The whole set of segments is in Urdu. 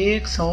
100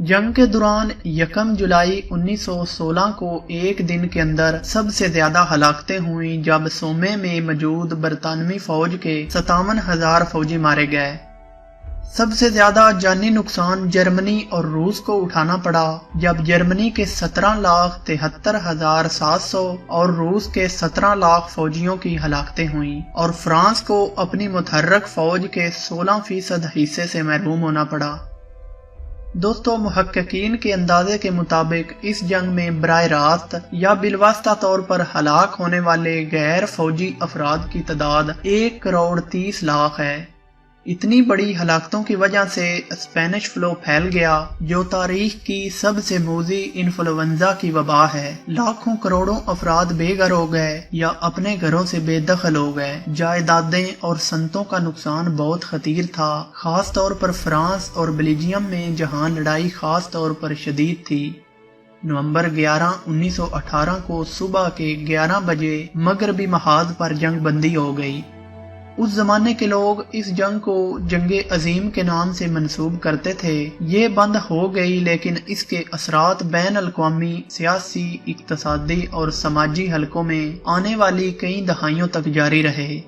جنگ کے دوران 1 جولائی 1916 کو ایک دن کے اندر سب سے زیادہ ہلاکتیں ہوئیں جب سومے میں موجود برطانوی فوج کے 57,000 فوجی مارے گئے۔ سب سے زیادہ جانی نقصان جرمنی اور روس کو اٹھانا پڑا جب جرمنی کے 17,73,700 اور روس کے 17 لاکھ فوجیوں کی ہلاکتیں ہوئیں اور فرانس کو اپنی متحرک فوج کے 16% حصے سے محروم ہونا پڑا۔ دوستو، محققین کے اندازے کے مطابق اس جنگ میں براہ راست یا بالواسطہ طور پر ہلاک ہونے والے غیر فوجی افراد کی تعداد 1,30,00,000 ہے۔ اتنی بڑی ہلاکتوں کی وجہ سے اسپینش فلو پھیل گیا جو تاریخ کی سب سے موذی انفلوئنزا کی وبا ہے۔ لاکھوں کروڑوں افراد بے گھر ہو گئے یا اپنے گھروں سے بے دخل ہو گئے۔ جائیدادیں اور صنعتوں کا نقصان بہت خطیر تھا، خاص طور پر فرانس اور بیلجیم میں جہاں لڑائی خاص طور پر شدید تھی۔ نومبر 11، 1918 کو صبح کے 11 بجے مغربی محاذ پر جنگ بندی ہو گئی۔ اس زمانے کے لوگ اس جنگ کو جنگ عظیم کے نام سے منسوب کرتے تھے۔ یہ بند ہو گئی لیکن اس کے اثرات بین الاقوامی سیاسی، اقتصادی اور سماجی حلقوں میں آنے والی کئی دہائیوں تک جاری رہے۔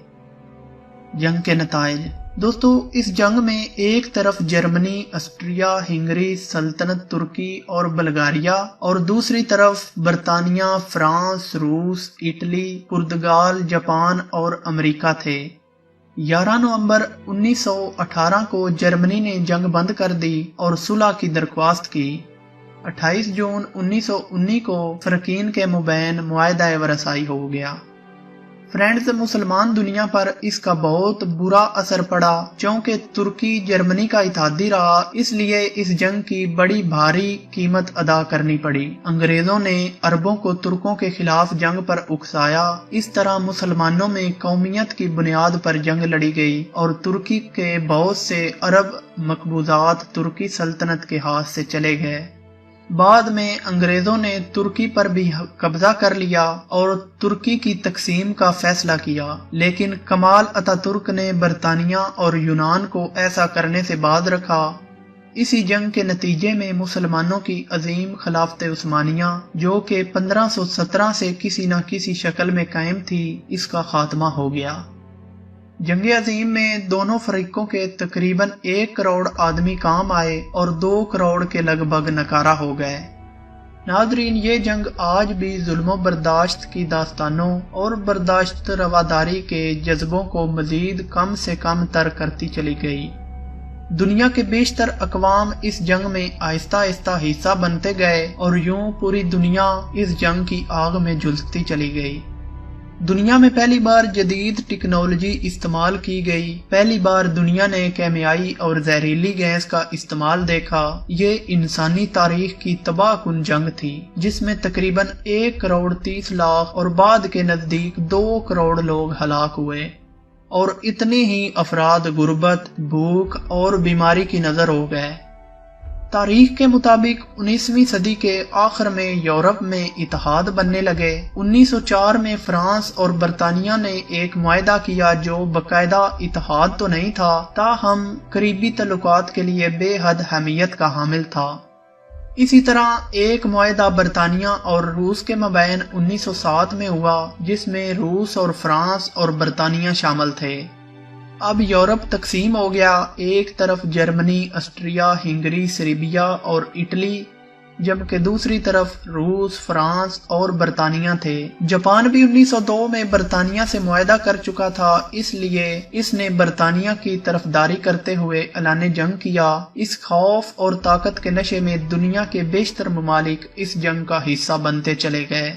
جنگ کے نتائج۔ دوستو، اس جنگ میں ایک طرف جرمنی، آسٹریا ہنگری سلطنت ترکی اور بلغاریہ اور دوسری طرف برطانیہ، فرانس، روس، اٹلی، پرتگال، جاپان اور امریکہ تھے۔ 11 نومبر 1918 کو جرمنی نے جنگ بند کر دی اور صلح کی درخواست کی۔ 28 جون 1919 کو فریقین کے مابین معاہدہ ورسائی ہو گیا۔ فرینڈز، مسلمان دنیا پر اس کا بہت برا اثر پڑا چونکہ ترکی جرمنی کا اتحادی رہا، اس لیے اس جنگ کی بڑی بھاری قیمت ادا کرنی پڑی۔ انگریزوں نے عربوں کو ترکوں کے خلاف جنگ پر اکسایا۔ اس طرح مسلمانوں میں قومیت کی بنیاد پر جنگ لڑی گئی اور ترکی کے بہت سے عرب مقبوضات ترکی سلطنت کے ہاتھ سے چلے گئے۔ بعد میں انگریزوں نے ترکی پر بھی قبضہ کر لیا اور ترکی کی تقسیم کا فیصلہ کیا، لیکن کمال اتا ترک نے برطانیہ اور یونان کو ایسا کرنے سے باز رکھا۔ اسی جنگ کے نتیجے میں مسلمانوں کی عظیم خلافت عثمانیہ جو کہ 1517 سے کسی نہ کسی شکل میں قائم تھی، اس کا خاتمہ ہو گیا۔ جنگ عظیم میں دونوں فریقوں کے تقریباً 1 کروڑ آدمی کام آئے اور 2 کروڑ کے لگ بھگ ناکارہ ہو گئے۔ ناظرین، یہ جنگ آج بھی ظلم و برداشت کی داستانوں اور برداشت رواداری کے جذبوں کو مزید کم سے کم تر کرتی چلی گئی۔ دنیا کے بیشتر اقوام اس جنگ میں آہستہ آہستہ حصہ بنتے گئے اور یوں پوری دنیا اس جنگ کی آگ میں جھلستی چلی گئی۔ دنیا میں پہلی بار جدید ٹیکنالوجی استعمال کی گئی، پہلی بار دنیا نے کیمیائی اور زہریلی گیس کا استعمال دیکھا۔ یہ انسانی تاریخ کی تباہ کن جنگ تھی جس میں تقریباً 1,30,00,000 اور بعد کے نزدیک 2 کروڑ لوگ ہلاک ہوئے اور اتنے ہی افراد غربت، بھوک اور بیماری کی نظر ہو گئے۔ تاریخ کے مطابق 19ویں صدی کے آخر میں یورپ میں اتحاد بننے لگے۔ 1904 میں فرانس اور برطانیہ نے ایک معاہدہ کیا جو باقاعدہ اتحاد تو نہیں تھا، تاہم قریبی تعلقات کے لیے بے حد اہمیت کا حامل تھا۔ اسی طرح ایک معاہدہ برطانیہ اور روس کے مابین 1907 میں ہوا جس میں روس اور فرانس اور برطانیہ شامل تھے۔ اب یورپ تقسیم ہو گیا، ایک طرف جرمنی، آسٹریا ہنگری سربیا اور اٹلی، جبکہ دوسری طرف روس، فرانس اور برطانیہ تھے۔ جاپان بھی 1902 میں برطانیہ سے معاہدہ کر چکا تھا، اس لیے اس نے برطانیہ کی طرفداری کرتے ہوئے اعلان جنگ کیا۔ اس خوف اور طاقت کے نشے میں دنیا کے بیشتر ممالک اس جنگ کا حصہ بنتے چلے گئے۔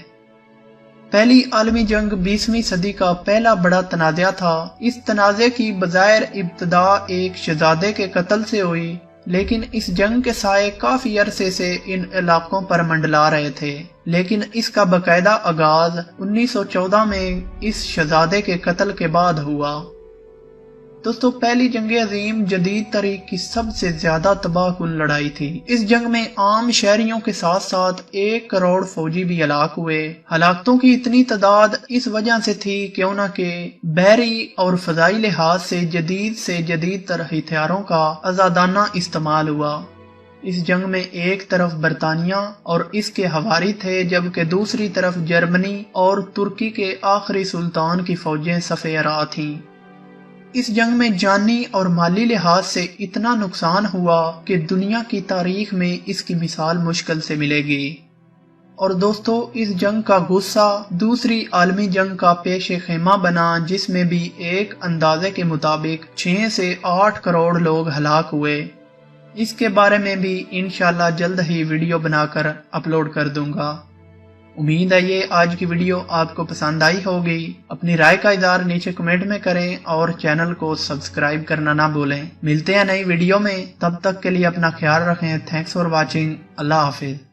پہلی عالمی جنگ 20ویں صدی کا پہلا بڑا تنازع تھا۔ اس تنازع کی بظاہر ابتدا ایک شہزادے کے قتل سے ہوئی، لیکن اس جنگ کے سائے کافی عرصے سے ان علاقوں پر منڈلا رہے تھے، لیکن اس کا باقاعدہ آغاز 1914 میں اس شہزادے کے قتل کے بعد ہوا۔ دوستو، پہلی جنگ عظیم جدید تاریخ کی سب سے زیادہ تباہ کن لڑائی تھی۔ اس جنگ میں عام شہریوں کے ساتھ ساتھ 1 کروڑ فوجی بھی ہلاک ہوئے۔ ہلاکتوں کی اتنی تعداد اس وجہ سے تھی کیوں نہ کہ بحری اور فضائی لحاظ سے جدید تر ہتھیاروں کا آزادانہ استعمال ہوا۔ اس جنگ میں ایک طرف برطانیہ اور اس کے ہواری تھے، جبکہ دوسری طرف جرمنی اور ترکی کے آخری سلطان کی فوجیں صف آراء تھیں۔ اس جنگ میں جانی اور مالی لحاظ سے اتنا نقصان ہوا کہ دنیا کی تاریخ میں اس کی مثال مشکل سے ملے گی۔ اور دوستو، اس جنگ کا غصہ دوسری عالمی جنگ کا پیش خیمہ بنا، جس میں بھی ایک اندازے کے مطابق 6 سے 8 کروڑ لوگ ہلاک ہوئے۔ اس کے بارے میں بھی انشاءاللہ جلد ہی ویڈیو بنا کر اپلوڈ کر دوں گا۔ امید ہے یہ آج کی ویڈیو آپ کو پسند آئی ہوگی۔ اپنی رائے کا اظہار نیچے کمنٹ میں کریں اور چینل کو سبسکرائب کرنا نہ بھولیں۔ ملتے ہیں نئی ویڈیو میں، تب تک کے لیے اپنا خیال رکھیں۔ Thanks for watching. اللہ حافظ۔